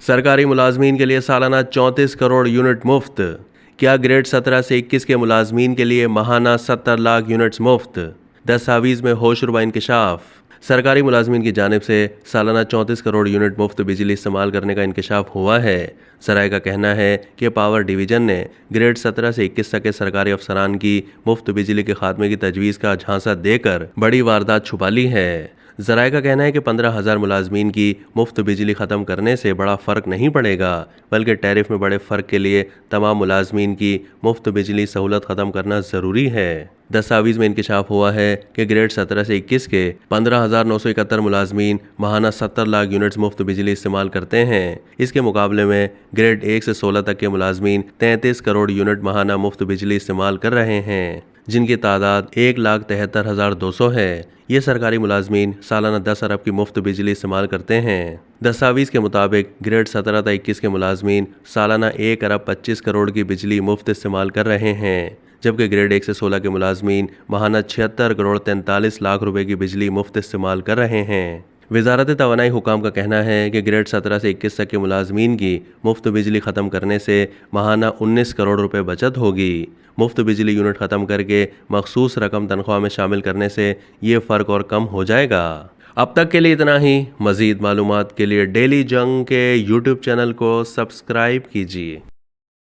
सरकारी मुलाजमीन के लिए सालाना 34 करोड़ यूनिट मुफ्त। क्या ग्रेड 17 से 21 के मुलाजमीन के लिए माहाना 70 लाख यूनिट्स मुफ्त। दस्तावेज में होशरुबा इंकशाफ। सरकारी मुलाजमीन की जानिब से सालाना 34 करोड़ यूनिट मुफ्त बिजली इस्तेमाल करने का इंकशाफ हुआ है। सराय का कहना है कि पावर डिवीज़न ने ग्रेड 17 से 21 तक के सरकारी अफसरान की मुफ्त बिजली के खात्मे की तजवीज़ का झांसा देकर बड़ी वारदात छुपा ली है। ज़राए का कहना है कि 15,000 मुलाजमीन की मुफ्त बिजली ख़त्म करने से बड़ा फ़र्क नहीं पड़ेगा, बल्कि टैरिफ में बड़े फ़र्क के लिए तमाम मुलाजमीन की मुफ्त बिजली सहूलत ख़त्म करना ज़रूरी है। दस्तावेज़ में इंकशाफ हुआ है कि ग्रेड 17 से 21 के 15,971 मुलाजमीन माहाना 70 लाख यूनिट्स मुफ्त बिजली इस्तेमाल करते हैं। इसके मुकाबले में ग्रेड 1 से 16 तक के मुलाजमीन 33 करोड़ यूनिट माहाना मुफ्त बिजली इस्तेमाल कर रहे हैं, जिनकी तादाद 1,73,200 है। ये सरकारी मुलाजमीन सालाना 10 अरब की मुफ्त बिजली इस्तेमाल करते हैं। दस्तावेज़ के मुताबिक ग्रेड 17 से 21 के मुलाजमीन सालाना 1 अरब 25 करोड़ की बिजली मुफ्त इस्तेमाल कर रहे हैं, जबकि ग्रेड 1 से 16 के मुलाजमीन माहाना 76 करोड़ 43 लाख रुपए की बिजली मुफ्त इस्तेमाल कर रहे हैं। वजारत तवानाई हुकाम का कहना है कि ग्रेड 17 से 21 तक के मुलाजमीन की मुफ्त बिजली ख़त्म करने से माहाना 19 करोड़ रुपए बचत होगी। मुफ्त बिजली यूनिट ख़त्म करके मखसूस रकम तनख्वाह में शामिल करने से ये फ़र्क और कम हो जाएगा। अब तक के लिए इतना ही। मज़ीद मालूमात के लिए डेली जंग के यूट्यूब चैनल को सब्सक्राइब कीजिए।